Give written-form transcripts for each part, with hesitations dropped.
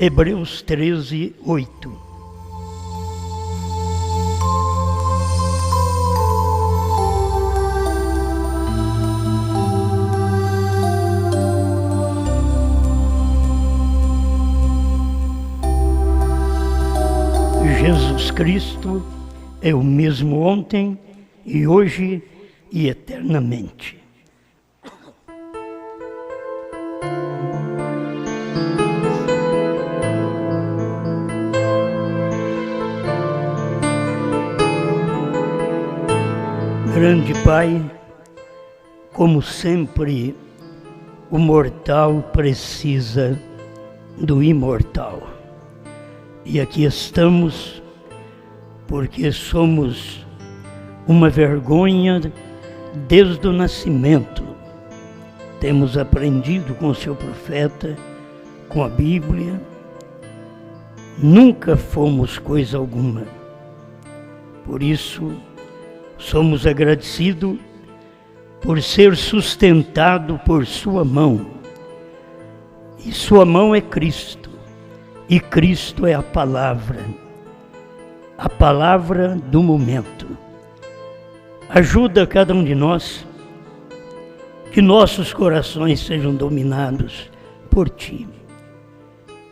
Hebreus 13, 8. Jesus Cristo é o mesmo ontem e hoje e eternamente. Grande Pai, como sempre, o mortal precisa do imortal. E aqui estamos porque somos uma vergonha desde o nascimento. Temos aprendido com o seu profeta, com a Bíblia. Nunca fomos coisa alguma. Por isso, somos agradecidos por ser sustentado por sua mão. E sua mão é Cristo. E Cristo é a palavra do momento. Ajuda cada um de nós, que nossos corações sejam dominados por Ti.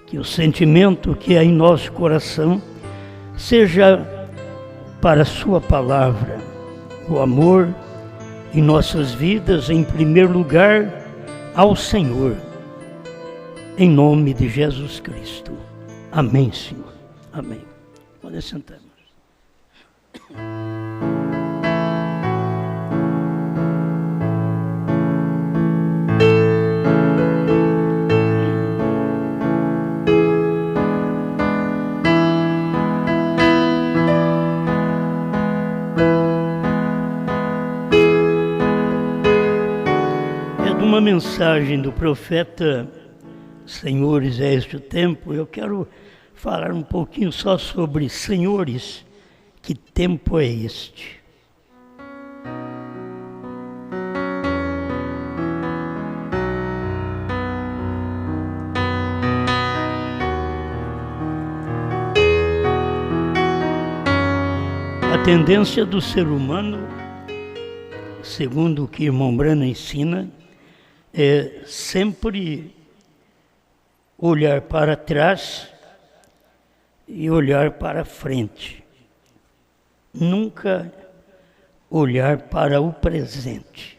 Que o sentimento que há em nosso coração seja para a Sua palavra, o amor em nossas vidas, em primeiro lugar, ao Senhor. Em nome de Jesus Cristo. Amém, Senhor. Amém. Pode sentar. É de uma mensagem do profeta: Senhores, é este o tempo. Eu quero falar um pouquinho só sobre senhores, que tempo é este? A tendência do ser humano, segundo o que irmão Brana ensina, é sempre olhar para trás e olhar para frente. Nunca olhar para o presente.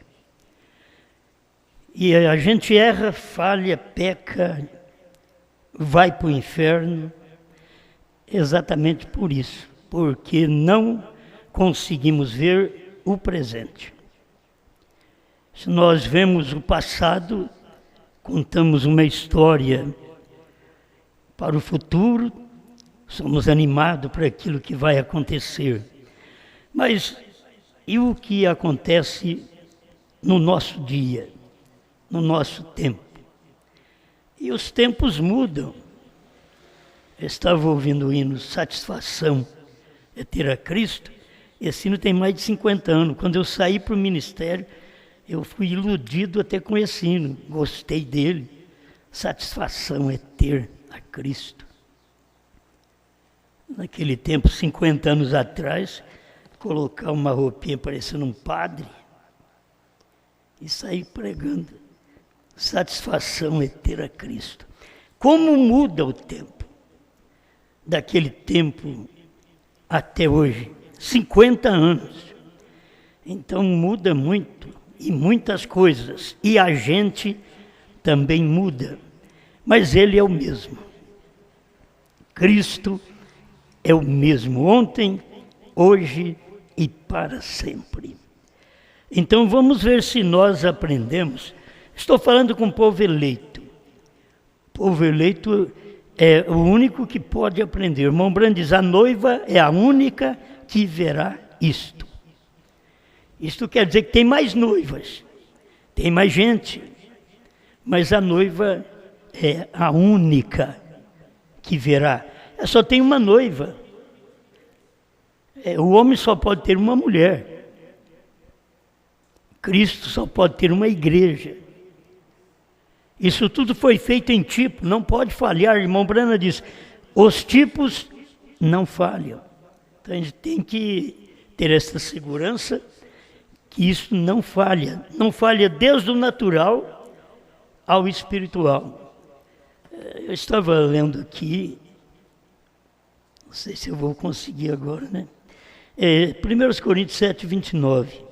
E a gente erra, falha, peca, vai para o inferno, exatamente por isso, porque não conseguimos ver o presente. Se nós vemos o passado, contamos uma história para o futuro, somos animados para aquilo que vai acontecer. Mas e o que acontece no nosso dia, no nosso tempo? E os tempos mudam. Eu estava ouvindo o hino Satisfação é ter a Cristo. Esse hino tem mais de 50 anos. Quando eu saí para o ministério, eu fui iludido até com esse hino. Gostei dele. Satisfação é ter a Cristo. Naquele tempo, 50 anos atrás, colocar uma roupinha parecendo um padre e sair pregando. Satisfação é ter a Cristo. Como muda o tempo? Daquele tempo até hoje, 50 anos. Então muda muito, e muitas coisas. E a gente também muda. Mas Ele é o mesmo. Cristo é o mesmo ontem, hoje e para sempre. Então vamos ver se nós aprendemos. Estou falando com o povo eleito. O povo eleito é o único que pode aprender. O irmão Brando diz: a noiva é a única que verá isto. Isto quer dizer que tem mais noivas, tem mais gente, mas a noiva é a única que verá. Só tem uma noiva. O homem só pode ter uma mulher. Cristo só pode ter uma igreja. Isso tudo foi feito em tipo, não pode falhar. O irmão Brana diz, os tipos não falham. Então a gente tem que ter essa segurança que isso não falha. Não falha desde o natural ao espiritual. Eu estava lendo aqui, não sei se eu vou conseguir agora, né? 1 Coríntios 7, 29.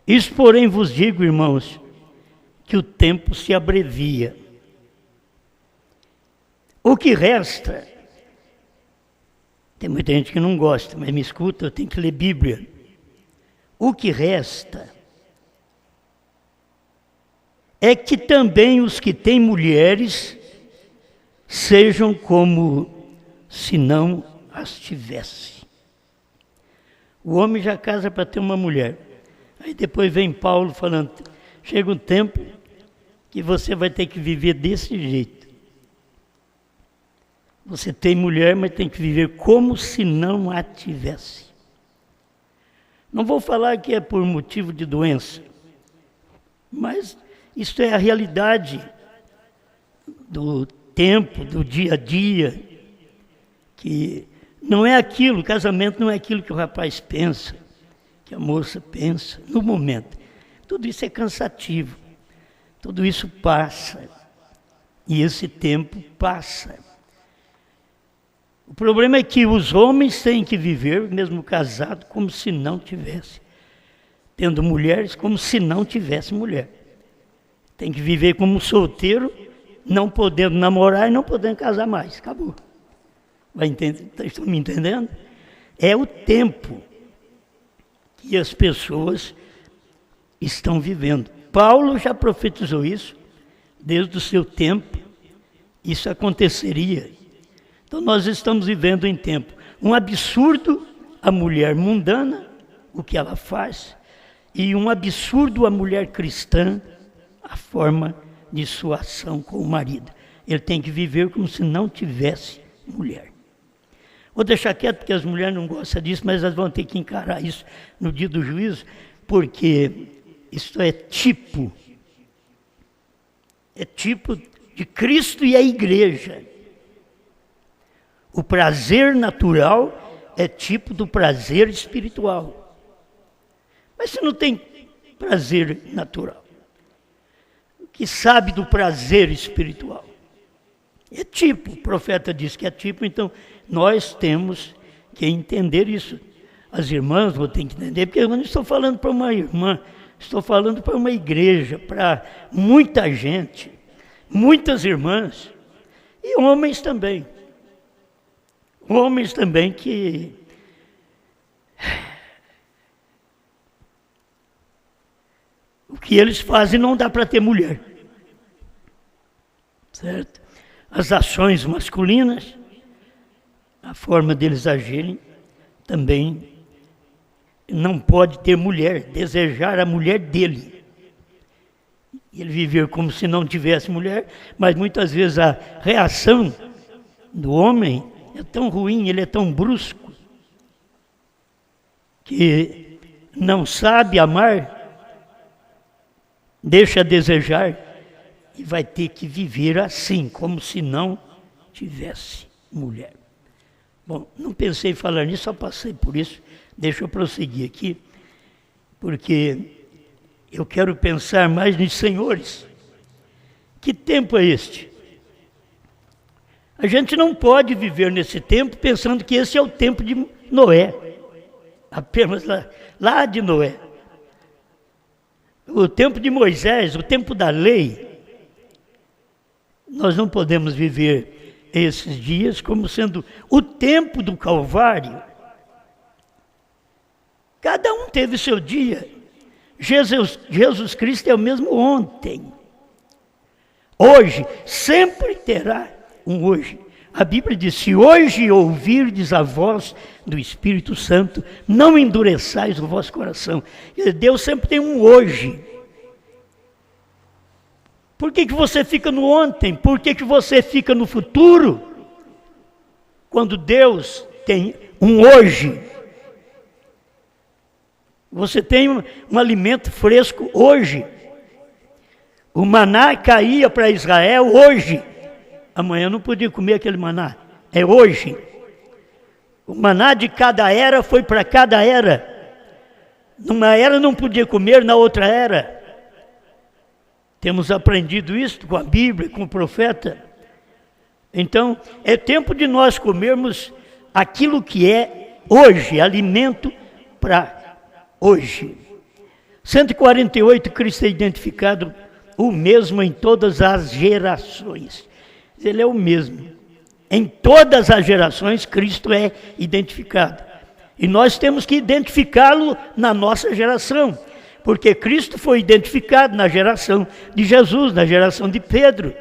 Isso, porém, vos digo, irmãos, que o tempo se abrevia. O que resta, tem muita gente que não gosta, mas me escuta, eu tenho que ler Bíblia. O que resta é que também os que têm mulheres sejam como se não as tivesse. O homem já casa para ter uma mulher. Aí depois vem Paulo falando, chega um tempo que você vai ter que viver desse jeito. Você tem mulher, mas tem que viver como se não a tivesse. Não vou falar que é por motivo de doença, mas isso é a realidade do tempo, do dia a dia, que não é aquilo, casamento não é aquilo que o rapaz pensa, que a moça pensa, no momento. Tudo isso é cansativo, tudo isso passa, e esse tempo passa. O problema é que os homens têm que viver, mesmo casado, como se não tivesse. Tendo mulheres, como se não tivesse mulher. Tem que viver como solteiro, não podendo namorar e não podendo casar mais. Acabou. Vai entender? Estão me entendendo? É o tempo que as pessoas estão vivendo. Paulo já profetizou isso, desde o seu tempo, isso aconteceria. Então nós estamos vivendo em tempo. Um absurdo a mulher mundana, o que ela faz, e um absurdo a mulher cristã, a forma de sua ação com o marido. Ele tem que viver como se não tivesse mulher. Vou deixar quieto porque as mulheres não gostam disso, mas elas vão ter que encarar isso no dia do juízo, porque isso é tipo de Cristo e a igreja. O prazer natural é tipo do prazer espiritual. Mas se não tem prazer natural, o que sabe do prazer espiritual? É tipo, o profeta diz que é tipo, então nós temos que entender isso. As irmãs vão ter que entender, porque eu não estou falando para uma irmã, estou falando para uma igreja, para muita gente, muitas irmãs, e homens também. Homens também que o que eles fazem não dá para ter mulher, certo? As ações masculinas, a forma deles agirem, também não pode ter mulher, desejar a mulher dele. Ele viver como se não tivesse mulher, mas muitas vezes a reação do homem é tão ruim, ele é tão brusco, que não sabe amar, deixa a desejar e vai ter que viver assim, como se não tivesse mulher. Bom, não pensei em falar nisso, só passei por isso, deixa eu prosseguir aqui, porque eu quero pensar mais nos senhores. Que tempo é este? A gente não pode viver nesse tempo pensando que esse é o tempo de Noé, apenas lá de Noé. O tempo de Moisés, o tempo da lei, nós não podemos viver esses dias como sendo o tempo do Calvário. Cada um teve seu dia. Jesus Cristo é o mesmo ontem. Hoje, sempre terá um hoje. A Bíblia diz, se hoje ouvirdes a voz do Espírito Santo, não endureçais o vosso coração. Deus sempre tem um hoje. Por que você fica no ontem? Por que você fica no futuro? Quando Deus tem um hoje. Você tem um alimento fresco hoje. O maná caía para Israel hoje. Amanhã não podia comer aquele maná. É hoje. O maná de cada era foi para cada era. Numa era não podia comer, na outra era. Temos aprendido isso com a Bíblia, com o profeta. Então, é tempo de nós comermos aquilo que é hoje, alimento para hoje. 148, Cristo é identificado o mesmo em todas as gerações. Ele é o mesmo. Em todas as gerações, Cristo é identificado. E nós temos que identificá-lo na nossa geração. Porque Cristo foi identificado na geração de Jesus, na geração de Pedro.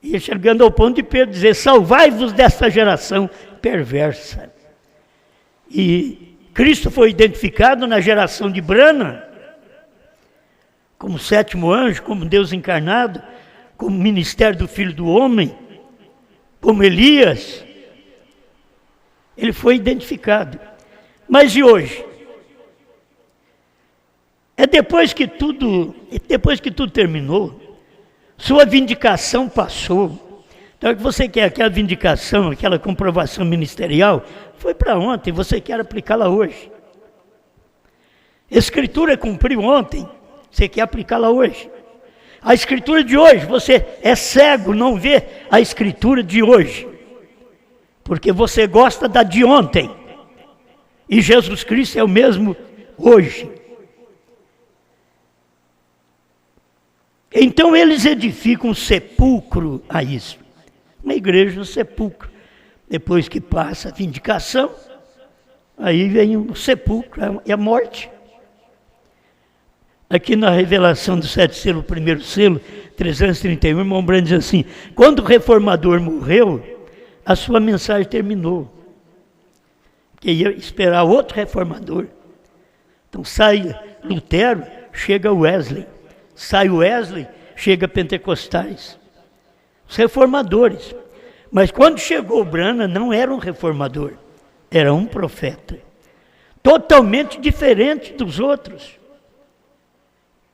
E chegando ao ponto de Pedro dizer, salvai-vos desta geração perversa. E Cristo foi identificado na geração de Branham, como sétimo anjo, como Deus encarnado, como ministério do Filho do Homem, como Elias. Ele foi identificado. Mas e hoje? Depois que tudo terminou, sua vindicação passou. Então, o que você quer, aquela vindicação, aquela comprovação ministerial, foi para ontem, você quer aplicá-la hoje. A Escritura cumpriu ontem, você quer aplicá-la hoje. A Escritura de hoje, você é cego, não vê a Escritura de hoje, porque você gosta da de ontem. E Jesus Cristo é o mesmo hoje. Então eles edificam um sepulcro a isso. Uma igreja, um sepulcro. Depois que passa a vindicação, aí vem o sepulcro e a morte. Aqui na revelação do 7 selo, primeiro selo, 331, o irmão Branham diz assim, quando o reformador morreu, a sua mensagem terminou. Porque ia esperar outro reformador. Então sai Lutero, chega Wesley. Sai Wesley, chega Pentecostais. Os reformadores. Mas quando chegou Branham, não era um reformador, era um profeta. Totalmente diferente dos outros.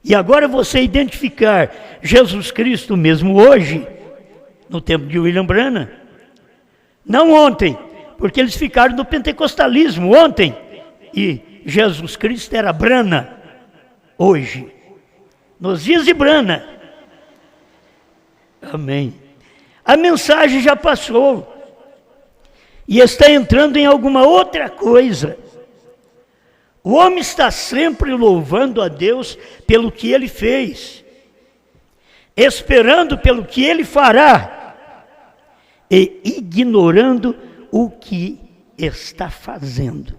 E agora você identificar Jesus Cristo mesmo hoje, no tempo de William Branham, não ontem, porque eles ficaram no pentecostalismo ontem, e Jesus Cristo era Branham hoje. Nos dias de Branham. Amém. A mensagem já passou. E está entrando em alguma outra coisa. O homem está sempre louvando a Deus pelo que ele fez. Esperando pelo que ele fará. E ignorando o que está fazendo.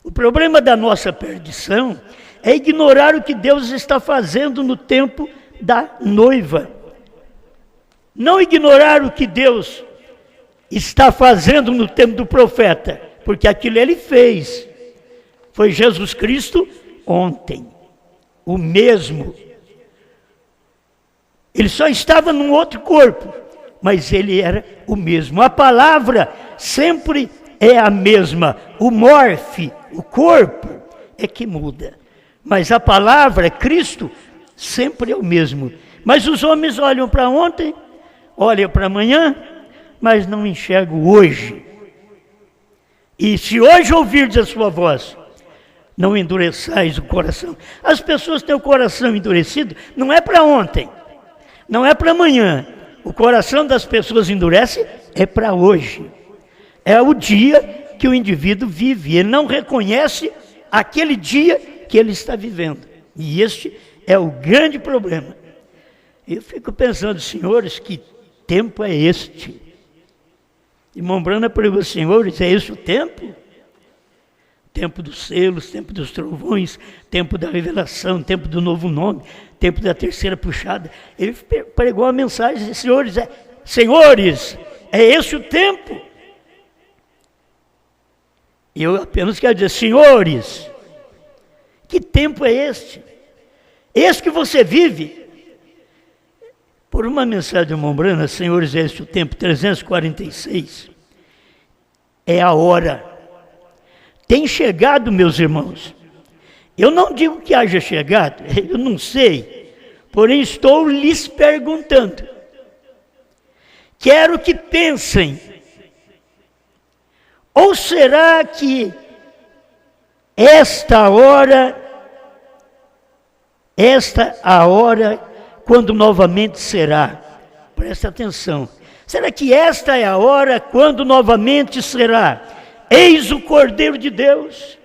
O problema da nossa perdição é ignorar o que Deus está fazendo no tempo da noiva. Não ignorar o que Deus está fazendo no tempo do profeta, porque aquilo ele fez. Foi Jesus Cristo ontem, o mesmo. Ele só estava num outro corpo, mas ele era o mesmo. A palavra sempre é a mesma. O morfe, o corpo, é que muda. Mas a palavra, Cristo, sempre é o mesmo. Mas os homens olham para ontem, olham para amanhã, mas não enxergam hoje. E se hoje ouvirdes a sua voz, não endureçais o coração. As pessoas têm o coração endurecido, não é para ontem, não é para amanhã. O coração das pessoas endurece, é para hoje. É o dia que o indivíduo vive, ele não reconhece aquele dia que ele está vivendo. E este é o grande problema. Eu fico pensando, senhores, que tempo é este? Irmão Branham perguntou, senhores, é esse o tempo? Tempo dos selos, tempo dos trovões, tempo da revelação, tempo do novo nome, tempo da terceira puxada. Ele pregou a mensagem, senhores, é esse o tempo? E eu apenas quero dizer, senhores, que tempo é este? Esse que você vive? Por uma mensagem de irmão Branham, senhores, é este o tempo, 346. É a hora. Tem chegado, meus irmãos, Eu não digo que haja chegado, eu não sei, porém estou lhes perguntando. Quero que pensem, ou será que esta a hora quando novamente será? Presta atenção. Será que esta é a hora quando novamente será? Eis o Cordeiro de Deus.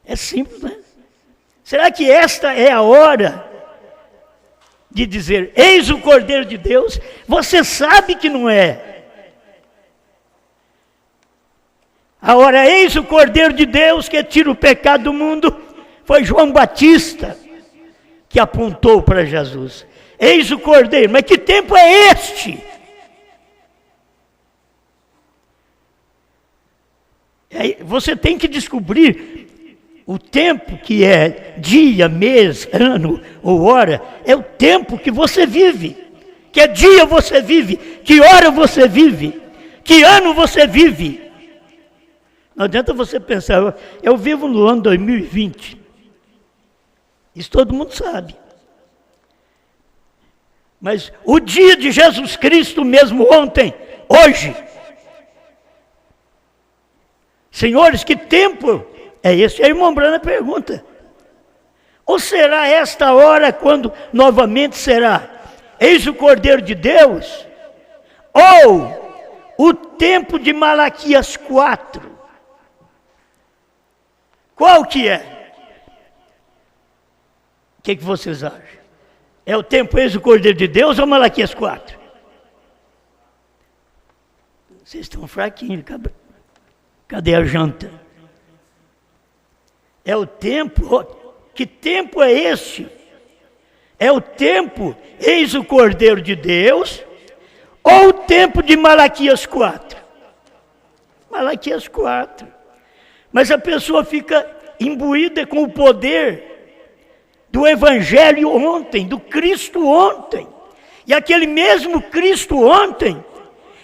É simples, né? Será que esta é a hora de dizer, eis o Cordeiro de Deus? Você sabe que não é. A hora, eis o Cordeiro de Deus que tira o pecado do mundo, foi João Batista que apontou para Jesus. Eis o Cordeiro, mas que tempo é este? Você tem que descobrir o tempo que é dia, mês, ano ou hora, é o tempo que você vive. Que dia você vive, que hora você vive, que ano você vive. Não adianta você pensar, eu vivo no ano 2020. Isso todo mundo sabe. Mas o dia de Jesus Cristo mesmo ontem, hoje. Senhores, que tempo é esse? A irmã Brana pergunta. Ou será esta hora quando novamente será? Eis o Cordeiro de Deus? Ou o tempo de Malaquias 4? Qual que é? O que vocês acham? É o tempo eis o Cordeiro de Deus ou Malaquias 4? Vocês estão fraquinhos, cadê a janta? É o tempo, que tempo é este? É o tempo, eis o Cordeiro de Deus, ou o tempo de Malaquias 4? Malaquias 4. Mas a pessoa fica imbuída com o poder do Evangelho ontem, do Cristo ontem. E aquele mesmo Cristo ontem,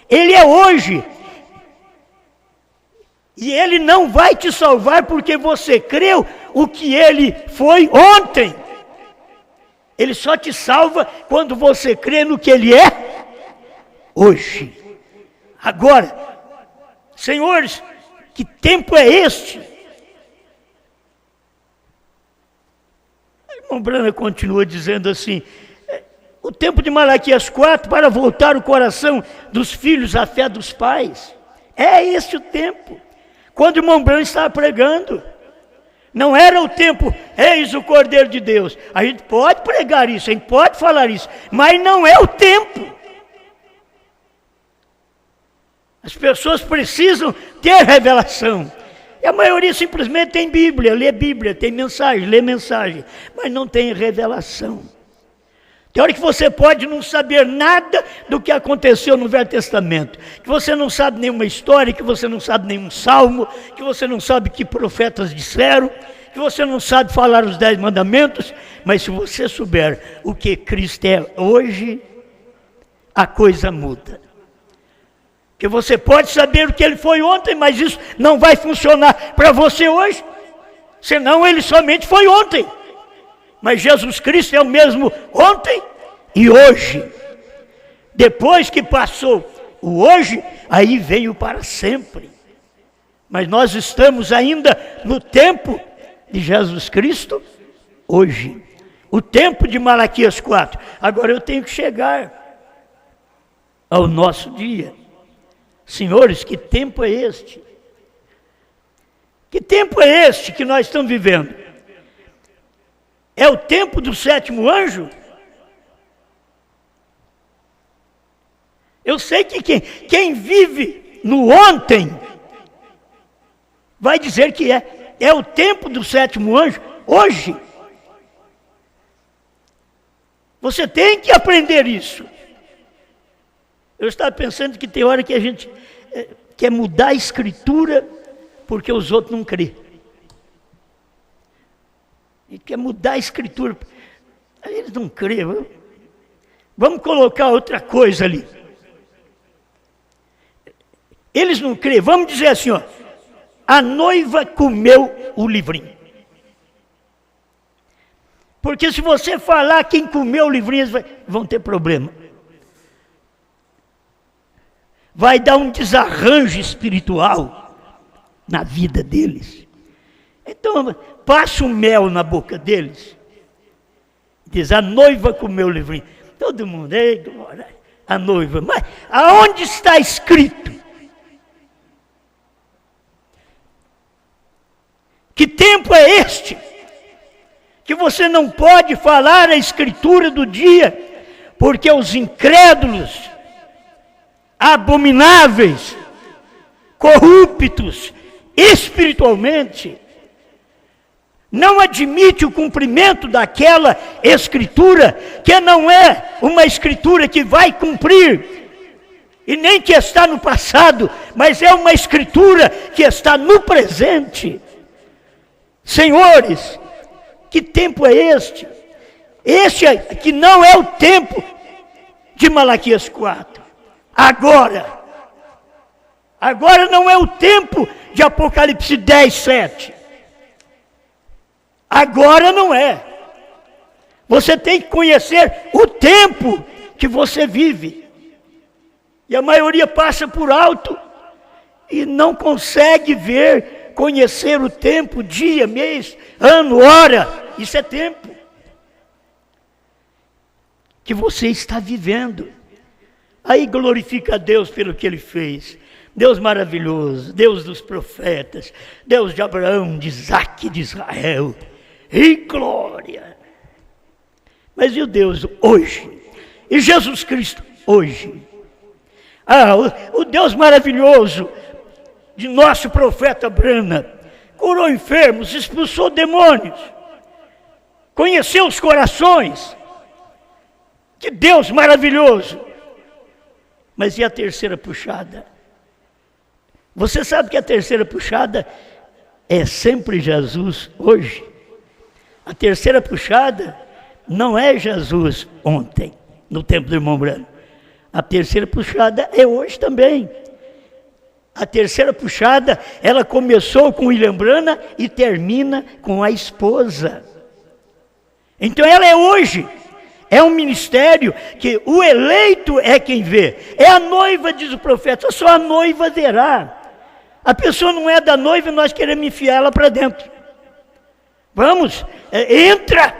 Ele é hoje. E Ele não vai te salvar porque você creu o que Ele foi ontem. Ele só te salva quando você crê no que Ele é hoje. Agora, senhores, que tempo é este? A irmã Brana continua dizendo assim, o tempo de Malaquias 4 para voltar o coração dos filhos à fé dos pais. É este o tempo. Quando o irmão Brana estava pregando, não era o tempo, eis o Cordeiro de Deus. A gente pode pregar isso, a gente pode falar isso, mas não é o tempo. As pessoas precisam ter revelação. E a maioria simplesmente tem Bíblia, tem mensagem, lê mensagem, mas não tem revelação. Tem hora que você pode não saber nada do que aconteceu no Velho Testamento, que você não sabe nenhuma história, que você não sabe nenhum salmo, que você não sabe que profetas disseram, que você não sabe falar os 10 mandamentos, mas se você souber o que Cristo é hoje, a coisa muda. Porque você pode saber o que Ele foi ontem, mas isso não vai funcionar para você hoje, senão Ele somente foi ontem. Mas Jesus Cristo é o mesmo ontem e hoje. Depois que passou o hoje, aí veio para sempre. Mas nós estamos ainda no tempo de Jesus Cristo hoje. O tempo de Malaquias 4. Agora eu tenho que chegar ao nosso dia. Senhores, que tempo é este? Que tempo é este que nós estamos vivendo? É o tempo do 7º anjo? Eu sei que quem vive no ontem vai dizer que é o tempo do 7º anjo hoje. Você tem que aprender isso. Eu estava pensando que tem hora que a gente quer mudar a escritura porque os outros não crêem. E quer mudar a escritura. Aí eles não creem. Vamos colocar outra coisa ali. Eles não creem. Vamos dizer assim, ó. a noiva comeu o livrinho. Porque se você falar quem comeu o livrinho, eles vão ter problema. Vai dar um desarranjo espiritual na vida deles. Então, passa o mel na boca deles. Diz, a noiva comeu o livrinho. Todo mundo, ei, glória, a noiva. Mas aonde está escrito? Que tempo é este? Que você não pode falar a escritura do dia, porque os incrédulos, abomináveis, corruptos, espiritualmente, não admite o cumprimento daquela escritura, que não é uma escritura que vai cumprir, e nem que está no passado, mas é uma escritura que está no presente. Senhores, que tempo é este? Este que não é o tempo de Malaquias 4. Agora não é o tempo de Apocalipse 10, 7. Agora não é. Você tem que conhecer o tempo que você vive. E a maioria passa por alto e não consegue ver, conhecer o tempo, dia, mês, ano, hora. Isso é tempo que você está vivendo. Aí glorifica a Deus pelo que Ele fez. Deus maravilhoso, Deus dos profetas, Deus de Abraão, de Isaac, de Israel. E glória! Mas e o Deus hoje? E Jesus Cristo hoje? O Deus maravilhoso de nosso profeta Brana curou enfermos, expulsou demônios, conheceu os corações. Que Deus maravilhoso! Mas e a terceira puxada? Você sabe que a terceira puxada é sempre Jesus hoje? A terceira puxada não é Jesus ontem, no tempo do irmão Brano. A terceira puxada é hoje também. A terceira puxada, ela começou com William Brana e termina com a esposa. Então ela é hoje. É um ministério que o eleito é quem vê. É a noiva, diz o profeta, só a noiva verá. A pessoa não é da noiva e nós queremos enfiar ela para dentro. Vamos, entra,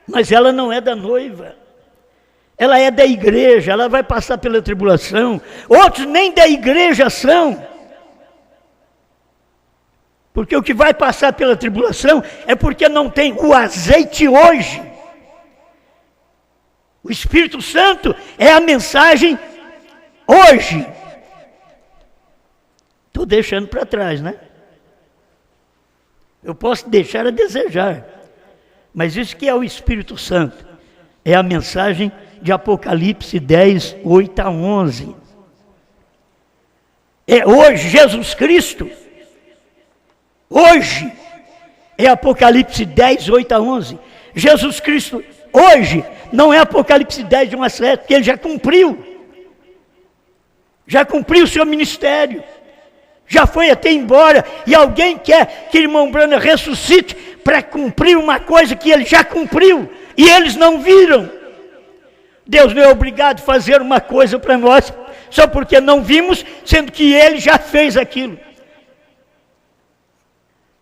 mas ela não é da noiva. Ela é da igreja, ela vai passar pela tribulação. Outros nem da igreja são. Porque o que vai passar pela tribulação é porque não tem o azeite hoje. O Espírito Santo é a mensagem hoje. Estou deixando para trás, né? Eu posso deixar a desejar, mas isso que é o Espírito Santo, é a mensagem de Apocalipse 10, 8 a 11. É hoje Jesus Cristo, hoje, é Apocalipse 10, 8 a 11. Jesus Cristo, hoje, não é Apocalipse 10, de 1 a 7, porque Ele já cumpriu o seu ministério. Já foi até embora, e alguém quer que o irmão Brana ressuscite para cumprir uma coisa que ele já cumpriu, e eles não viram. Deus não é obrigado a fazer uma coisa para nós, só porque não vimos, sendo que Ele já fez aquilo.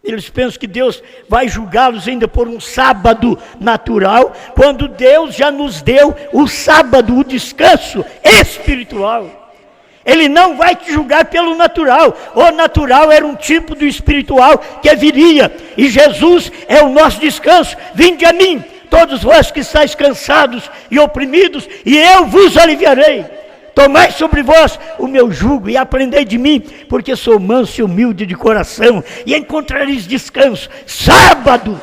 Eles pensam que Deus vai julgá-los ainda por um sábado natural, quando Deus já nos deu o sábado, o descanso espiritual. Ele não vai te julgar pelo natural. O natural era um tipo do espiritual que viria. E Jesus é o nosso descanso. Vinde a mim, todos vós que estáis cansados e oprimidos, e eu vos aliviarei. Tomai sobre vós o meu jugo e aprendei de mim, porque sou manso e humilde de coração, e encontrareis descanso. Sábado.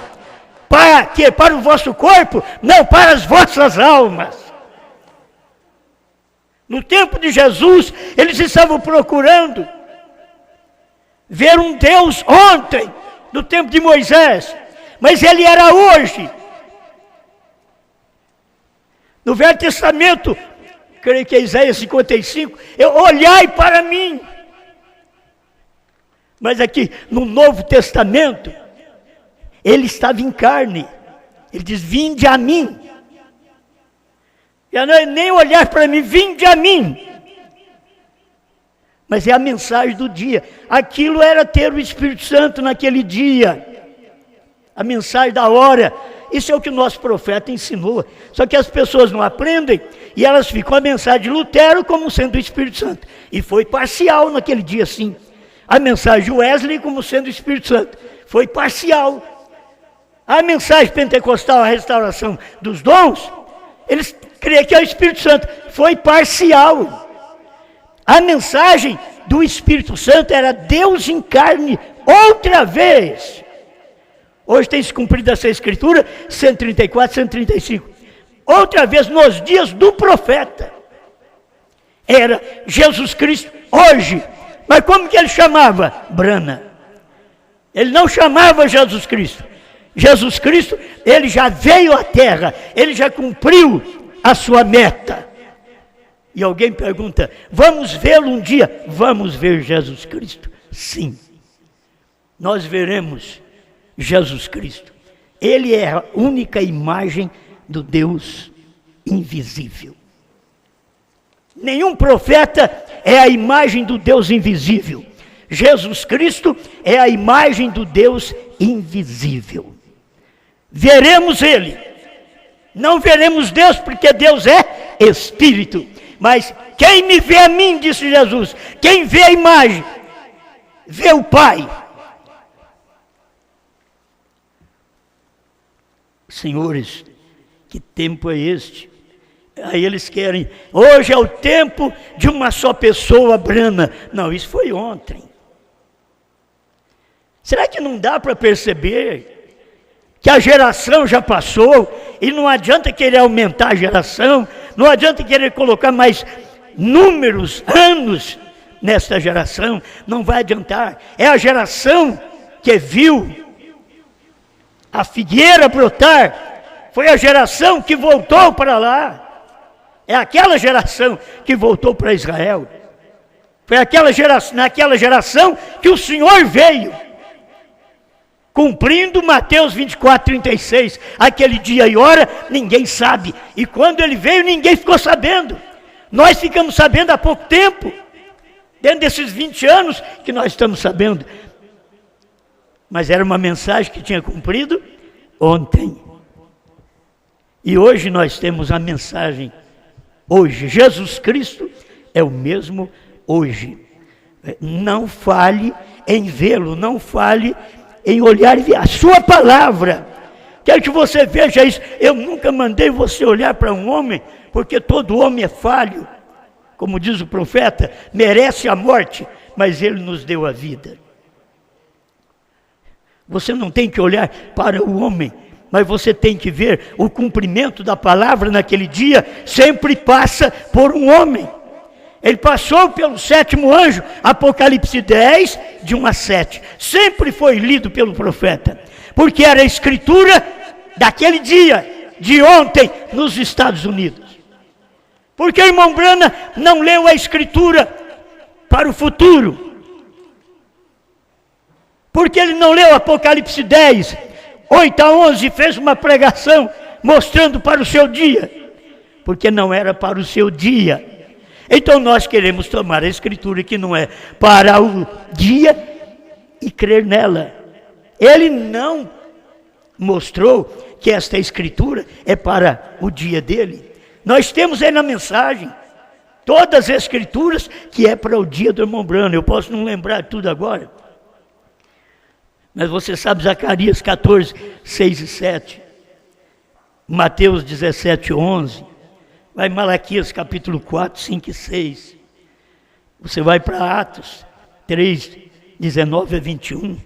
Para quê? Para o vosso corpo? Não, para as vossas almas. No tempo de Jesus, eles estavam procurando ver um Deus ontem, no tempo de Moisés, mas Ele era hoje. No Velho Testamento, creio que é Isaías 55, olhai para mim, Mas aqui no Novo Testamento, ele estava em carne. Ele diz: vinde a mim. Já não é nem olhar para mim, vinde a mim. Mas é a mensagem do dia. Aquilo era ter o Espírito Santo naquele dia. A mensagem da hora. Isso é o que o nosso profeta ensinou. Só que as pessoas não aprendem e elas ficam a mensagem de Lutero como sendo o Espírito Santo. E foi parcial naquele dia, sim. A mensagem de Wesley como sendo o Espírito Santo. Foi parcial. A mensagem pentecostal, a restauração dos dons, eles creem que é o Espírito Santo. Foi parcial. A mensagem do Espírito Santo era Deus em carne outra vez. Hoje tem se cumprido essa escritura, 134, 135. Outra vez nos dias do profeta. Era Jesus Cristo hoje. Mas como que ele chamava? Brana. Ele não chamava Jesus Cristo. Jesus Cristo, ele já veio à terra. Ele já cumpriu a sua meta. E alguém pergunta: vamos vê-lo um dia? Vamos ver Jesus Cristo? Sim. Nós veremos Jesus Cristo. Ele é a única imagem do Deus invisível. Nenhum profeta é a imagem do Deus invisível. Jesus Cristo é a imagem do Deus invisível. Veremos Ele. Não veremos Deus, porque Deus é Espírito. Mas quem me vê a mim, disse Jesus, quem vê a imagem, vê o Pai. Senhores, que tempo é este? Aí eles querem, hoje é o tempo de uma só pessoa, Brana. Não, isso foi ontem. Será que não dá para perceber que a geração já passou e não adianta querer aumentar a geração, não adianta querer colocar mais números, anos nesta geração, não vai adiantar. É a geração que viu a figueira brotar, foi a geração que voltou para lá. É aquela geração que voltou para Israel. Foi naquela geração que o Senhor veio, cumprindo Mateus 24, 36. Aquele dia e hora, ninguém sabe. E quando ele veio, ninguém ficou sabendo. Nós ficamos sabendo há pouco tempo. Dentro desses 20 anos que nós estamos sabendo. Mas era uma mensagem que tinha cumprido ontem. E hoje nós temos a mensagem hoje. Jesus Cristo é o mesmo hoje. Não fale em vê-lo, não fale em olhar e ver a sua palavra. Quero que você veja isso. Eu nunca mandei você olhar para um homem, porque todo homem é falho. Como diz o profeta, merece a morte, mas ele nos deu a vida. Você não tem que olhar para o homem, mas você tem que ver o cumprimento da palavra naquele dia, sempre passa por um homem. Ele passou pelo sétimo anjo, Apocalipse 10, de 1 a 7. Sempre foi lido pelo profeta, porque era a escritura daquele dia, de ontem, nos Estados Unidos. Porque o irmão Brana não leu a escritura para o futuro. Porque ele não leu Apocalipse 10, 8 a 11, fez uma pregação mostrando para o seu dia. Porque não era para o seu dia. Então nós queremos tomar a escritura que não é para o dia e crer nela. Ele não mostrou que esta escritura é para o dia dele. Nós temos aí na mensagem todas as escrituras que é para o dia do irmão Brana. Eu posso não lembrar tudo agora. Mas você sabe Zacarias 14, 6 e 7. Mateus 17, 11. Vai Malaquias capítulo 4, 5 e 6. Você vai para Atos 3, 19 a 21.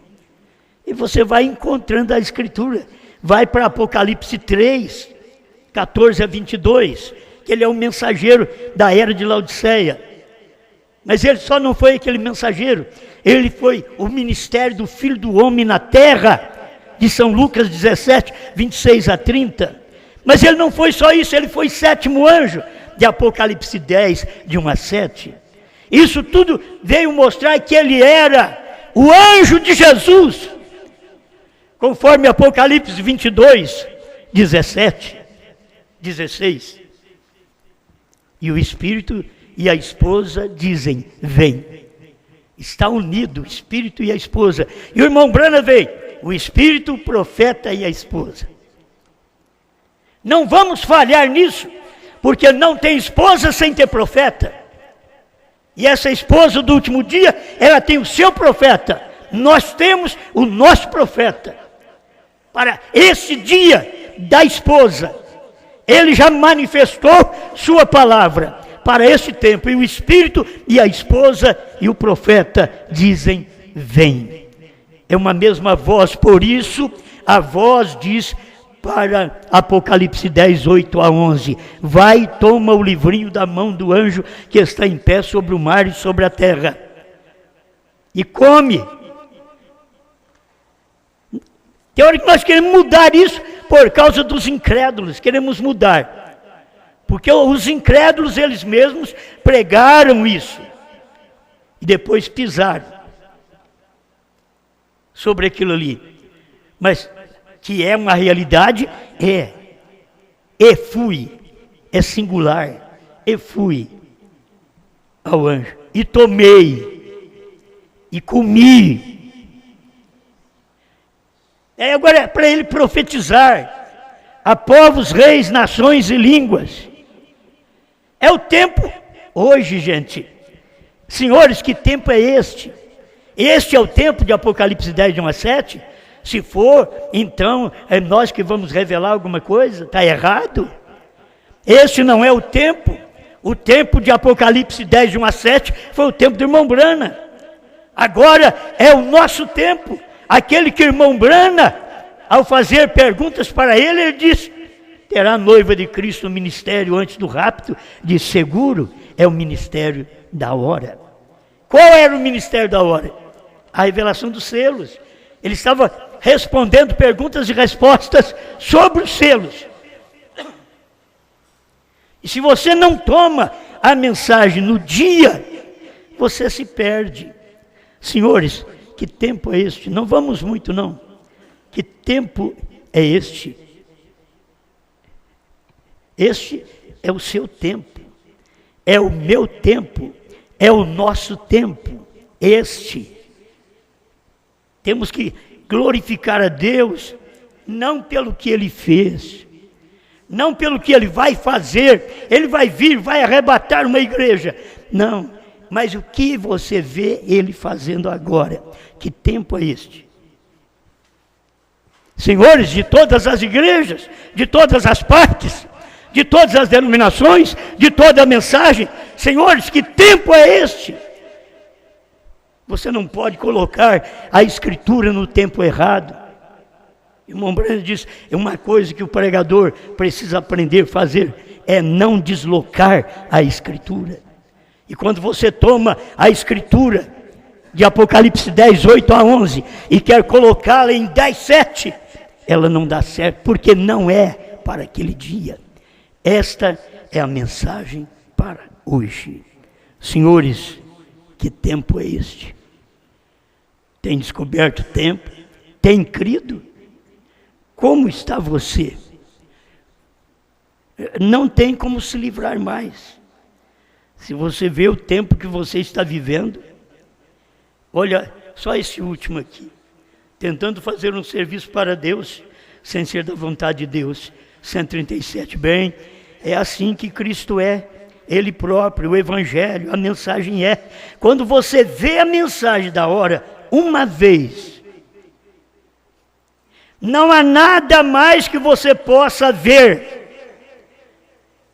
E você vai encontrando a escritura. Vai para Apocalipse 3, 14 a 22. Que ele é o mensageiro da era de Laodiceia. Mas ele só não foi aquele mensageiro. Ele foi o ministério do Filho do Homem na terra. De São Lucas 17, 26 a 30. Mas ele não foi só isso, ele foi sétimo anjo, de Apocalipse 10, de 1 a 7. Isso tudo veio mostrar que ele era o anjo de Jesus, conforme Apocalipse 22, 17, 16. E o Espírito e a esposa dizem, vem. Está unido o Espírito e a esposa. E o irmão Branham vem, o Espírito, o profeta e a esposa. Não vamos falhar nisso, porque não tem esposa sem ter profeta. E essa esposa do último dia, ela tem o seu profeta. Nós temos o nosso profeta. Para esse dia da esposa, ele já manifestou sua palavra para esse tempo. E o Espírito e a esposa e o profeta dizem, vem. É uma mesma voz, por isso a voz diz para Apocalipse 10, 8 a 11. Vai, toma o livrinho da mão do anjo que está em pé sobre o mar e sobre a terra. E come. Tem hora que nós queremos mudar isso por causa dos incrédulos. Queremos mudar. Porque os incrédulos, eles mesmos pregaram isso. E depois pisaram sobre aquilo ali. Mas que é uma realidade, é. E fui, é singular. E fui ao anjo. E tomei. E comi. Agora é para ele profetizar a povos, reis, nações e línguas. É o tempo, hoje, gente. Senhores, que tempo é este? Este é o tempo de Apocalipse 10, de 1 a 7? Se for, então, é nós que vamos revelar alguma coisa? Está errado? Esse não é o tempo. O tempo de Apocalipse 10, de 1 a 7, foi o tempo do irmão Branham. Agora é o nosso tempo. Aquele que o irmão Branham, ao fazer perguntas para ele, ele disse, terá a noiva de Cristo no ministério antes do rapto? De seguro, é o ministério da hora. Qual era o ministério da hora? A revelação dos selos. Ele estava respondendo perguntas e respostas sobre os selos. E se você não toma a mensagem no dia, você se perde. Senhores, que tempo é este? Não vamos muito, não. Que tempo é este? Este é o seu tempo. É o meu tempo. É o nosso tempo. Este. Temos que glorificar a Deus, não pelo que Ele fez, não pelo que Ele vai fazer. Ele vai vir, vai arrebatar uma igreja. Não, mas o que você vê Ele fazendo agora? Que tempo é este? Senhores de todas as igrejas, de todas as partes, de todas as denominações, de toda a mensagem, senhores, que tempo é este? Você não pode colocar a Escritura no tempo errado. O irmão Branham diz, é uma coisa que o pregador precisa aprender a fazer, é não deslocar a Escritura. E quando você toma a Escritura de Apocalipse 10, 8 a 11, e quer colocá-la em 10, 7, ela não dá certo, porque não é para aquele dia. Esta é a mensagem para hoje. Senhores, que tempo é este? Tem descoberto o tempo? Tem crido? Como está você? Não tem como se livrar mais. Se você vê o tempo que você está vivendo, olha, só esse último aqui, tentando fazer um serviço para Deus, sem ser da vontade de Deus, 137, bem, é assim que Cristo é, Ele próprio, o Evangelho, a mensagem é. Quando você vê a mensagem da hora, uma vez, não há nada mais que você possa ver.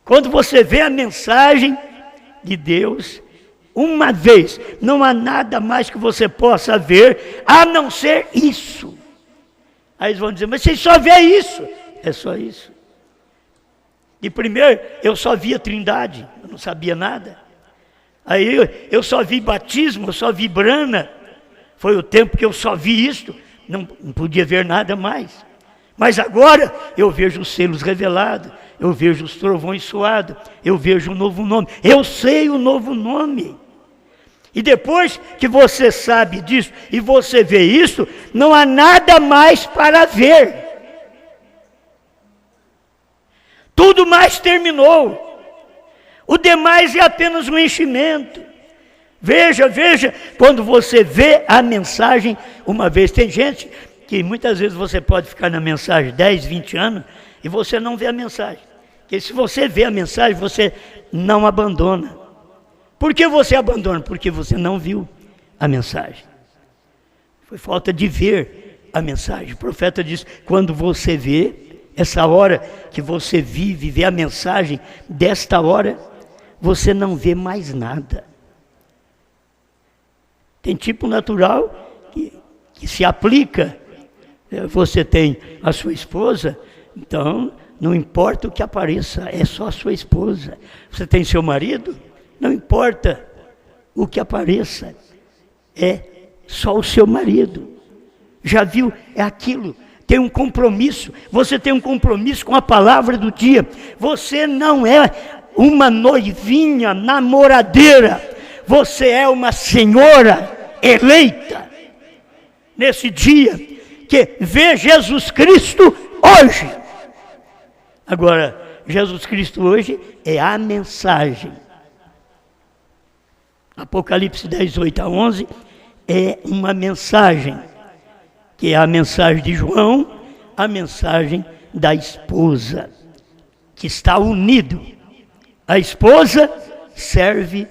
Quando você vê a mensagem de Deus, uma vez, não há nada mais que você possa ver, a não ser isso. Aí eles vão dizer, mas você só vê isso. É só isso. De primeiro, eu só via Trindade, eu não sabia nada. Aí eu só vi batismo, eu só vi Branham. Foi o tempo que eu só vi isto, não podia ver nada mais. Mas agora eu vejo os selos revelados, eu vejo os trovões soados, eu vejo o novo nome. Eu sei o novo nome. E depois que você sabe disso e você vê isso, não há nada mais para ver. Tudo mais terminou. O demais é apenas um enchimento. Veja, quando você vê a mensagem uma vez. Tem gente que muitas vezes você pode ficar na mensagem 10, 20 anos e você não vê a mensagem. Porque se você vê a mensagem, você não abandona. Por que você abandona? Porque você não viu a mensagem. Foi falta de ver a mensagem. O profeta diz, quando você vê, essa hora que você vive, vê a mensagem, desta hora, você não vê mais nada. Tem tipo natural que se aplica. Você tem a sua esposa, então não importa o que apareça, é só a sua esposa. Você tem seu marido, não importa o que apareça, é só o seu marido. Já viu? É aquilo. Tem um compromisso, você tem um compromisso com a palavra do dia. Você não é uma noivinha namoradeira, você é uma senhora eleita. Nesse dia, que vê Jesus Cristo hoje. Agora, Jesus Cristo hoje é a mensagem. Apocalipse 10, 8 a 11 é uma mensagem, que é a mensagem de João, a mensagem da esposa, que está unido. A esposa serve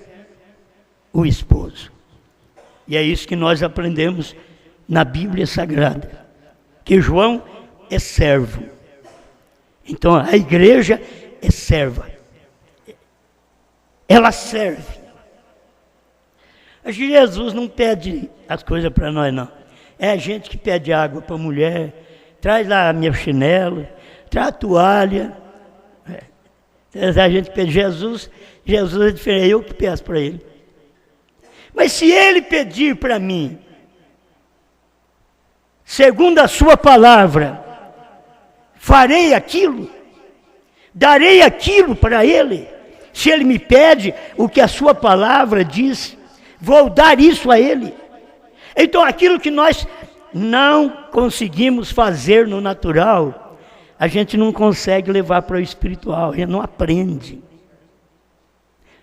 o esposo. E é isso que nós aprendemos na Bíblia Sagrada, que João é servo. Então a igreja é serva. Ela serve. Jesus não pede as coisas para nós, não. É a gente que pede água para a mulher, traz lá a minha chinela, traz a toalha. A gente pede Jesus é diferente, eu que peço para ele. Mas se ele pedir para mim, segundo a sua palavra, farei aquilo, darei aquilo para ele. Se ele me pede o que a sua palavra diz, vou dar isso a ele. Então aquilo que nós não conseguimos fazer no natural, a gente não consegue levar para o espiritual, a gente não aprende.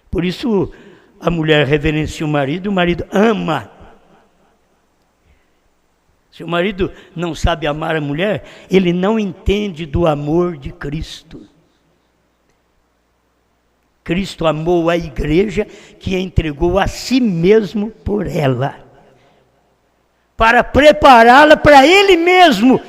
Por isso a mulher reverencia o marido ama. Se o marido não sabe amar a mulher, ele não entende do amor de Cristo. Cristo amou a igreja, que entregou a si mesmo por ela, para prepará-la para ele mesmo,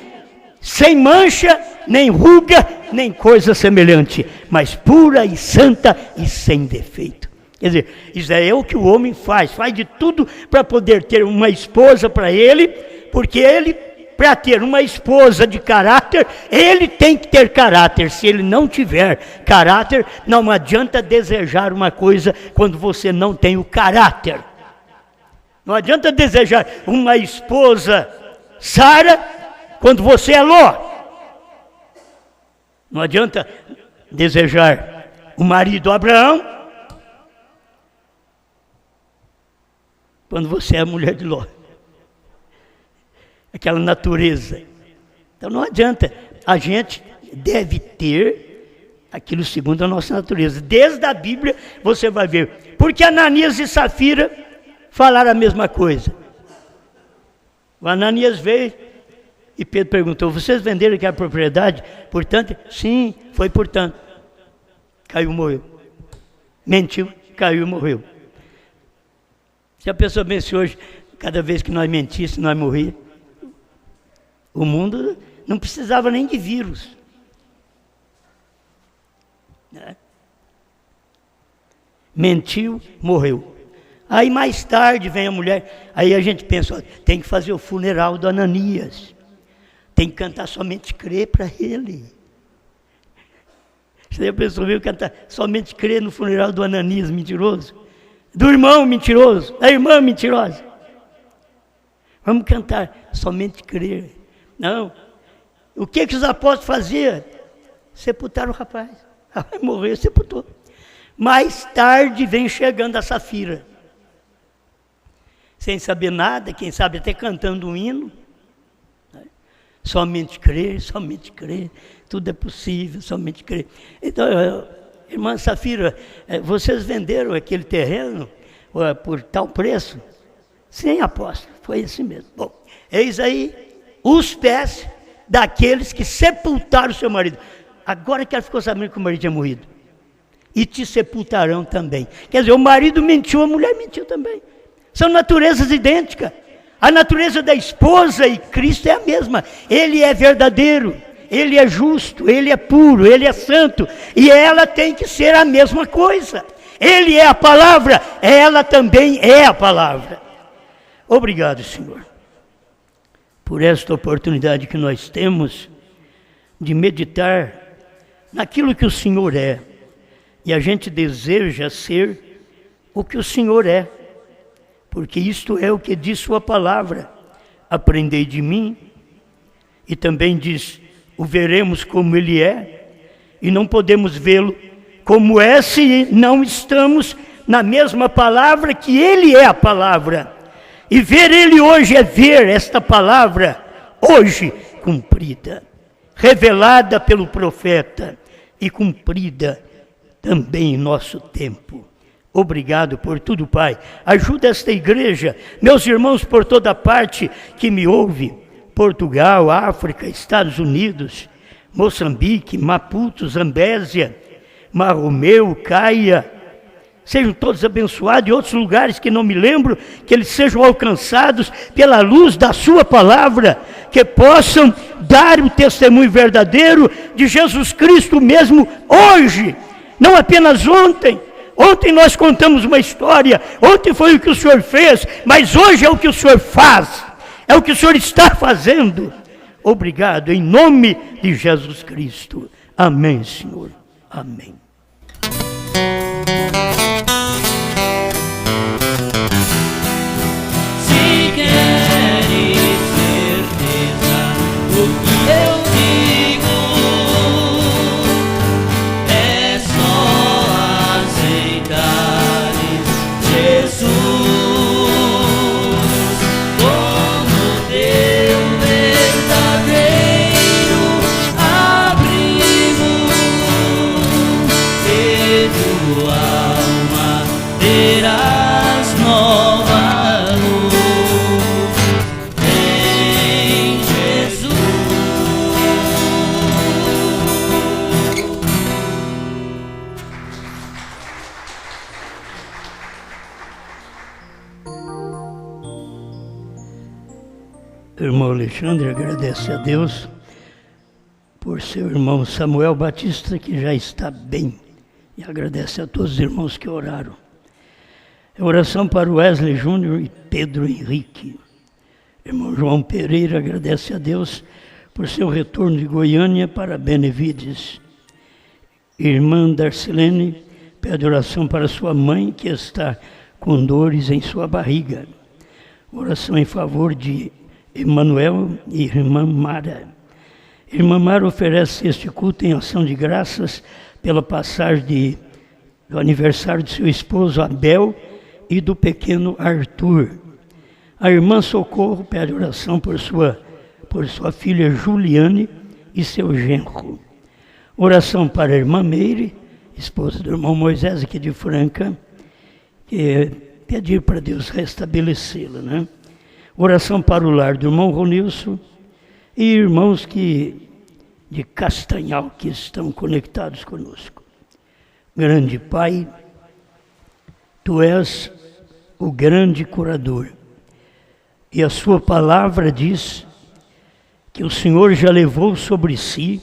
sem mancha, nem ruga, nem coisa semelhante, mas pura e santa e sem defeito. Quer dizer, isso é o que o homem faz de tudo para poder ter uma esposa para ele, porque ele, para ter uma esposa de caráter, ele tem que ter caráter. Se ele não tiver caráter, não adianta desejar uma coisa quando você não tem o caráter. Não adianta desejar uma esposa Sara quando você é Ló. Não adianta desejar o marido Abraão quando você é a mulher de Ló. Aquela natureza. Então não adianta, a gente deve ter aquilo segundo a nossa natureza. Desde a Bíblia você vai ver, porque Ananias e Safira falaram a mesma coisa. O Ananias veio e Pedro perguntou, vocês venderam aquela propriedade? Portanto, sim, foi portanto. Caiu, morreu. Mentiu, caiu, morreu. Se a pessoa pensa hoje, cada vez que nós mentíssemos, nós morríamos. O mundo não precisava nem de vírus. Né? Mentiu, morreu. Aí mais tarde vem a mulher, aí a gente pensa, ó, tem que fazer o funeral do Ananias. Tem que cantar somente crer para ele. Você já pensou, viu, cantar somente crer no funeral do Ananias mentiroso? Do irmão mentiroso, da irmã mentirosa. Vamos cantar somente crer. Não. O que os apóstolos faziam? Sepultaram o rapaz. Morreu, sepultou. Mais tarde vem chegando a Safira. sem saber nada, quem sabe até cantando um hino. Somente crer, tudo é possível, somente crer. Então, irmã Safira, vocês venderam aquele terreno por tal preço? Sim, apóstolo, foi esse mesmo. Bom, eis aí os pés daqueles que sepultaram o seu marido. Agora que ela ficou sabendo que o marido tinha morrido. E te sepultarão também. Quer dizer, o marido mentiu, a mulher mentiu também. São naturezas idênticas. A natureza da esposa e Cristo é a mesma. Ele é verdadeiro, ele é justo, ele é puro, ele é santo. E ela tem que ser a mesma coisa. Ele é a palavra, ela também é a palavra. Obrigado, Senhor, por esta oportunidade que nós temos de meditar naquilo que o Senhor é. E a gente deseja ser o que o Senhor é. Porque isto é o que diz sua palavra. Aprendei de mim. E também diz, o veremos como ele é. E não podemos vê-lo como é se não estamos na mesma palavra que ele é a palavra. E ver ele hoje é ver esta palavra hoje cumprida. Revelada pelo profeta e cumprida também em nosso tempo. Obrigado por tudo, Pai. Ajuda esta igreja, meus irmãos por toda parte que me ouvem, Portugal, África, Estados Unidos, Moçambique, Maputo, Zambésia, Marromeu, Caia, sejam todos abençoados, e outros lugares que não me lembro, que eles sejam alcançados pela luz da sua palavra, que possam dar o testemunho verdadeiro de Jesus Cristo mesmo hoje, não apenas ontem. Ontem nós contamos uma história, ontem foi o que o Senhor fez, mas hoje é o que o Senhor faz, é o que o Senhor está fazendo. Obrigado, em nome de Jesus Cristo. Amém, Senhor. Amém. Se queres certeza do que eu digo, é só aceitares Jesus como teu verdadeiro abrigo, e tua alma terás nova luz em Jesus. Irmão Alexandre, agradece a Deus por seu irmão Samuel Batista, que já está bem. E agradece a todos os irmãos que oraram. Oração para o Wesley Júnior e Pedro Henrique. Irmão João Pereira agradece a Deus por seu retorno de Goiânia para Benevides. Irmã Darcilene pede oração para sua mãe, que está com dores em sua barriga. Oração em favor de Emanuel e irmã Mara. Irmã Mara oferece este culto em ação de graças pela passagem do aniversário de seu esposo Abel e do pequeno Arthur. A irmã Socorro pede oração por sua filha Juliane e seu genro. Oração para a irmã Meire, esposa do irmão Moisés aqui de Franca, que pedir para Deus restabelecê-la, né? Oração para o lar do irmão Ronilson e irmãos de Castanhal que estão conectados conosco. Grande Pai, Tu és o grande curador. E a sua palavra diz que o Senhor já levou sobre si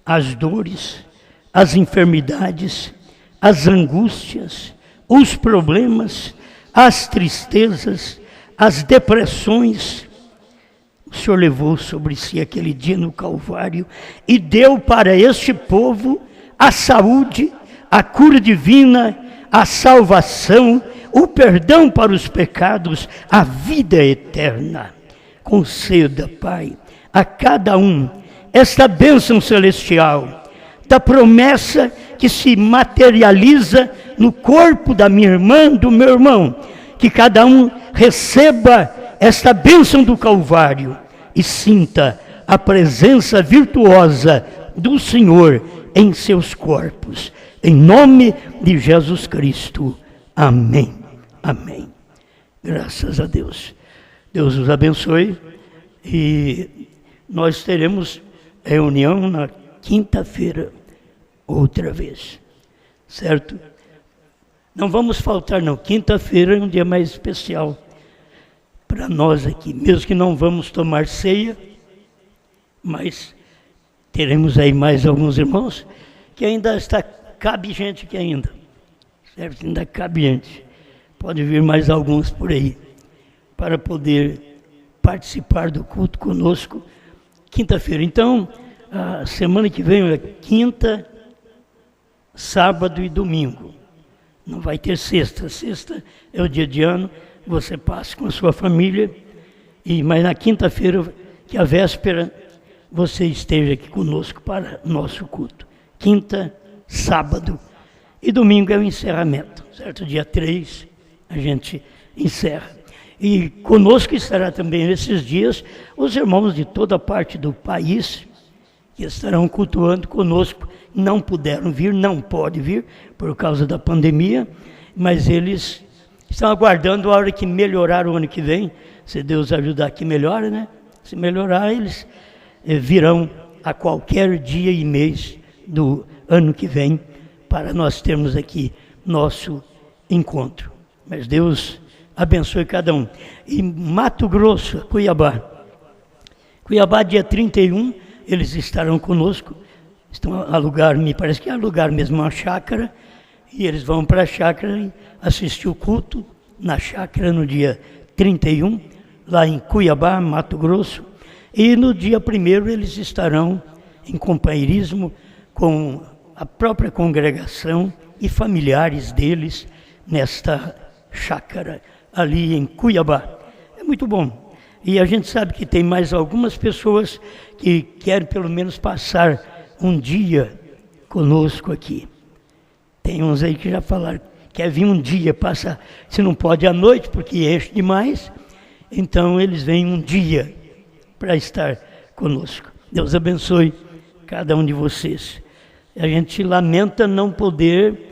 as dores, as enfermidades, as angústias, os problemas, as tristezas, as depressões. O Senhor levou sobre si aquele dia no Calvário e deu para este povo a saúde, a cura divina, a salvação, o perdão para os pecados, a vida eterna. Conceda, Pai, a cada um esta bênção celestial, da promessa que se materializa no corpo da minha irmã, do meu irmão, que cada um receba esta bênção do Calvário e sinta a presença virtuosa do Senhor em seus corpos. Em nome de Jesus Cristo. Amém. Amém. Graças a Deus. Deus os abençoe. E nós teremos reunião na quinta-feira, outra vez. Certo? Não vamos faltar, não. Quinta-feira é um dia mais especial para nós aqui. Mesmo que não vamos tomar ceia, mas teremos aí mais alguns irmãos que ainda cabe gente aqui ainda. Certo? Ainda cabe gente. Pode vir mais alguns por aí para poder participar do culto conosco quinta-feira. Então, a semana que vem é quinta, sábado e domingo. Não vai ter sexta. Sexta é o dia de ano, você passa com a sua família, mas na quinta-feira, que é a véspera, você esteja aqui conosco para nosso culto. Quinta, sábado e domingo é o encerramento, certo? Dia 3 a gente encerra. E conosco estará também nesses dias os irmãos de toda parte do país que estarão cultuando conosco. Não puderam vir, não podem vir por causa da pandemia, mas eles estão aguardando a hora que melhorar o ano que vem. Se Deus ajudar que melhore, né? Se melhorar, eles virão a qualquer dia e mês do ano que vem para nós termos aqui nosso encontro. Mas Deus abençoe cada um. E Mato Grosso, Cuiabá, dia 31, eles estarão conosco. Estão a alugar, me parece que é alugar mesmo uma chácara, e eles vão para a chácara e assistir o culto na chácara no dia 31, lá em Cuiabá, Mato Grosso, e no dia 1º eles estarão em companheirismo com a própria congregação e familiares deles nesta chácara ali em Cuiabá. É muito bom. E a gente sabe que tem mais algumas pessoas que querem pelo menos passar um dia conosco aqui. Tem uns aí que já falaram, quer vir um dia, passa, se não pode à noite, porque enche demais, então eles vêm um dia para estar conosco. Deus abençoe cada um de vocês. A gente lamenta não poder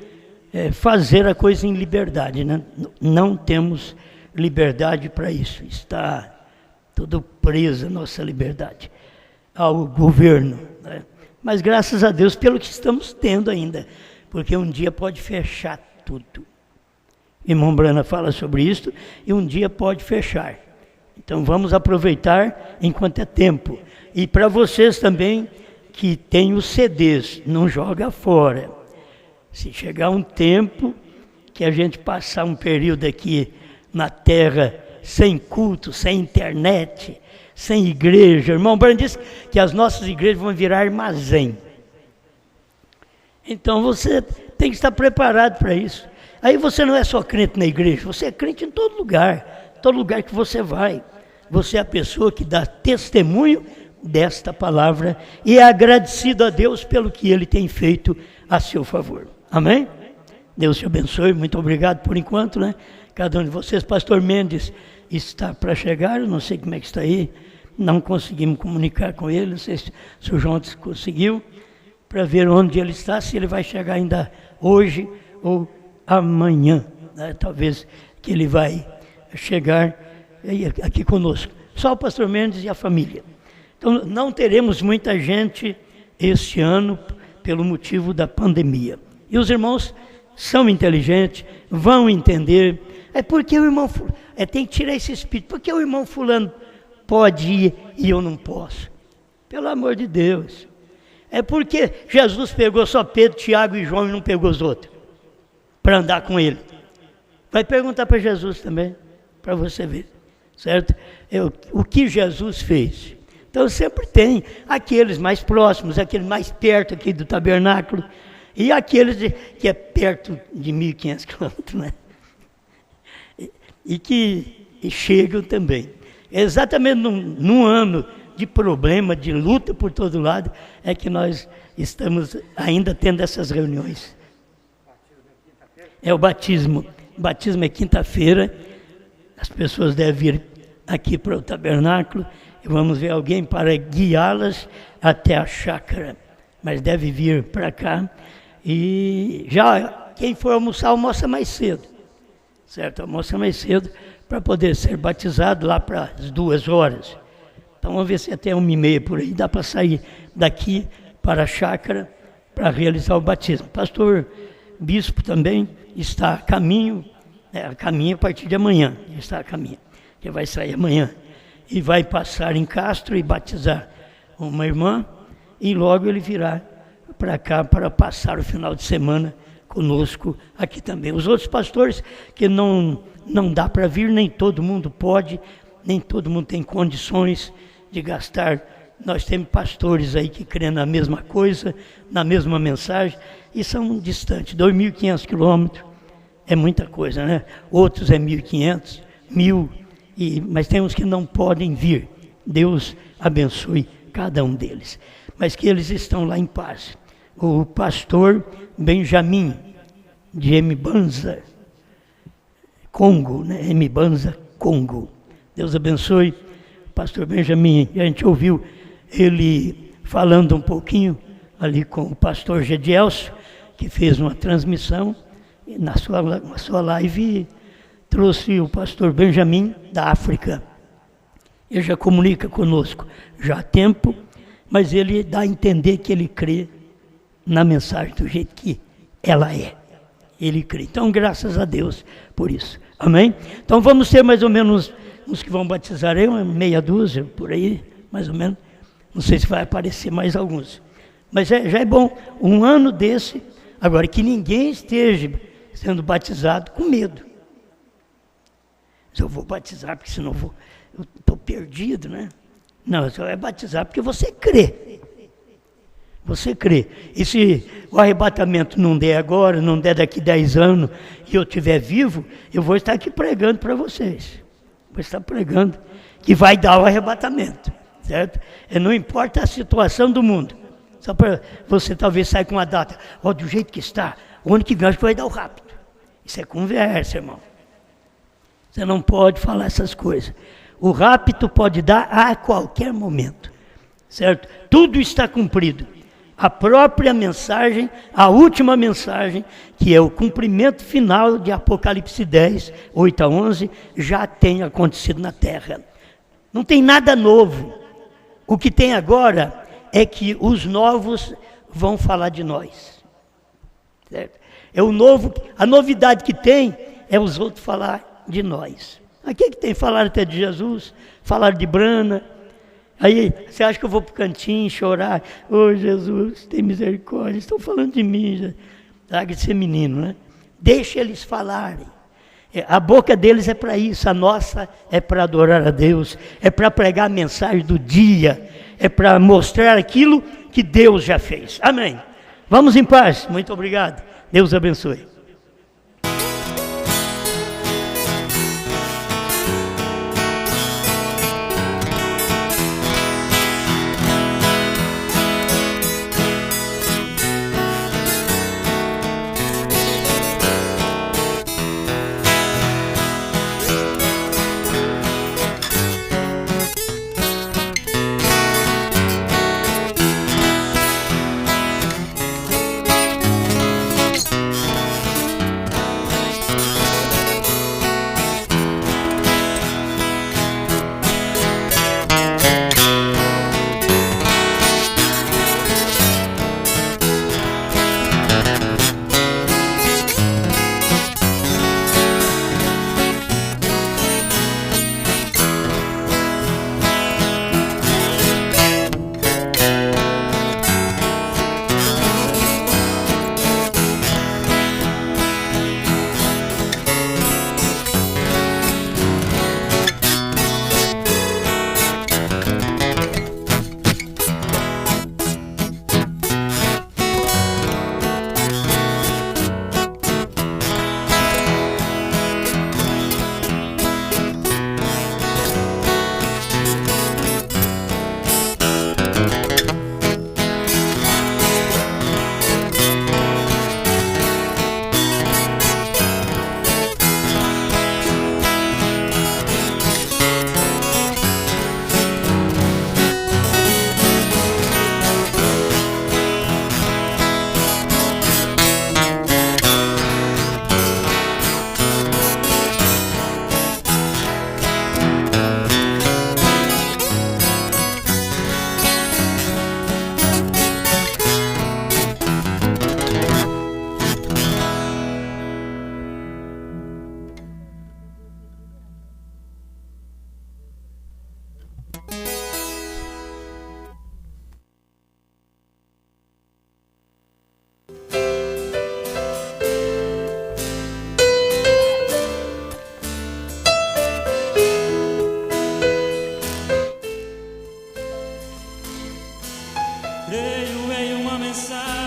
fazer a coisa em liberdade, né? Não temos liberdade para isso. Está tudo preso a nossa liberdade ao governo, né? Mas graças a Deus pelo que estamos tendo ainda, porque um dia pode fechar tudo. Irmão Brana fala sobre isso, e um dia pode fechar. Então vamos aproveitar enquanto é tempo. E para vocês também que têm os CDs, não joga fora. Se chegar um tempo que a gente passar um período aqui na terra sem culto, sem internet, sem igreja. Irmão Brana disse que as nossas igrejas vão virar armazém. Então você tem que estar preparado para isso. Aí você não é só crente na igreja, você é crente em todo lugar que você vai. Você é a pessoa que dá testemunho desta palavra e é agradecido a Deus pelo que Ele tem feito a seu favor. Amém? Deus te abençoe, muito obrigado por enquanto, né? Cada um de vocês. Pastor Mendes está para chegar, eu não sei como é que está aí, não conseguimos comunicar com ele, não sei se o João conseguiu, para ver onde ele está, se ele vai chegar ainda hoje ou amanhã, né? Talvez que ele vai chegar aqui conosco. Só o pastor Mendes e a família. Então não teremos muita gente este ano pelo motivo da pandemia. E os irmãos são inteligentes, vão entender. É porque o irmão tem que tirar esse espírito. Porque o irmão fulano pode ir e eu não posso. Pelo amor de Deus. É porque Jesus pegou só Pedro, Tiago e João e não pegou os outros para andar com ele. Vai perguntar para Jesus também, para você ver, certo? O que Jesus fez. Então sempre tem aqueles mais próximos, aqueles mais perto aqui do tabernáculo, e aqueles que é perto de 1.500 quilômetros, né? E que chegam também. Exatamente num ano de problema, de luta por todo lado, é que nós estamos ainda tendo essas reuniões. É o batismo. O batismo é quinta-feira, As pessoas devem vir aqui para o tabernáculo e vamos ver alguém para guiá-las até a chácara. Mas deve vir para cá e já quem for almoçar, almoça mais cedo, certo? Almoça mais cedo para poder ser batizado lá para as 2 horas. Então vamos ver se até 1h30 por aí dá para sair daqui para a chácara para realizar o batismo. Pastor Bispo também está a caminho, a partir de amanhã, está a caminho, que vai sair amanhã. E vai passar em Castro e batizar uma irmã, e logo ele virá para cá para passar o final de semana conosco aqui também. Os outros pastores que não dá para vir, nem todo mundo pode, nem todo mundo tem condições de gastar. Nós temos pastores aí que creem na mesma coisa, na mesma mensagem, e são distantes, 2.500 quilômetros, é muita coisa, né? Outros é 1.500, 1.000, mas tem uns que não podem vir. Deus abençoe cada um deles. Mas que eles estão lá em paz. O pastor Benjamin, de Mbanza, Congo, né? Mbanza, Congo. Deus abençoe o pastor Benjamin. A gente ouviu ele falando um pouquinho ali com o pastor Gedielso, que fez uma transmissão, e na sua live trouxe o pastor Benjamin da África. Ele já comunica conosco já há tempo, mas ele dá a entender que ele crê na mensagem do jeito que ela é. Ele crê. Então, graças a Deus por isso. Amém? Então, vamos ter mais ou menos uns que vão batizar aí, uma meia dúzia, por aí, mais ou menos. Não sei se vai aparecer mais alguns. Mas já é bom, um ano desse, agora que ninguém esteja sendo batizado com medo. Se eu vou batizar, porque senão eu estou perdido, né? Não, você vai batizar porque você crê. Você crê. E se o arrebatamento não der agora, não der daqui 10 anos, e eu estiver vivo, eu vou estar aqui pregando para vocês. Vou estar pregando que vai dar o arrebatamento, certo? E não importa a situação do mundo. Só para você talvez sair com uma data. Do jeito que está, o ano que vem acho que vai dar o rapto. Isso é conversa, irmão. Você não pode falar essas coisas. O rapto pode dar a qualquer momento, certo? Tudo está cumprido. A própria mensagem, a última mensagem, que é o cumprimento final de Apocalipse 10, 8 a 11, já tem acontecido na terra. Não tem nada novo. O que tem agora é que os novos vão falar de nós, certo? É o novo, a novidade que tem é os outros falar de nós. Aqui que tem, falaram até de Jesus, falaram de Brana. Aí você acha que eu vou para o cantinho chorar? Jesus, tem misericórdia, estão falando de mim. Larga de ser menino, né? Deixa eles falarem. A boca deles é para isso, a nossa é para adorar a Deus, é para pregar a mensagem do dia, é para mostrar aquilo que Deus já fez. Amém. Vamos em paz. Muito obrigado. Deus abençoe.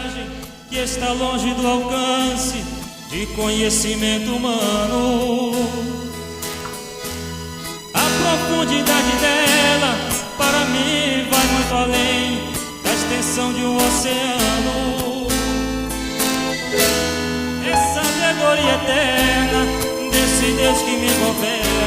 mensagem que está longe do alcance de conhecimento humano. A profundidade dela, para mim, vai muito além da extensão de um oceano. Essa alegoria eterna desse Deus que me governa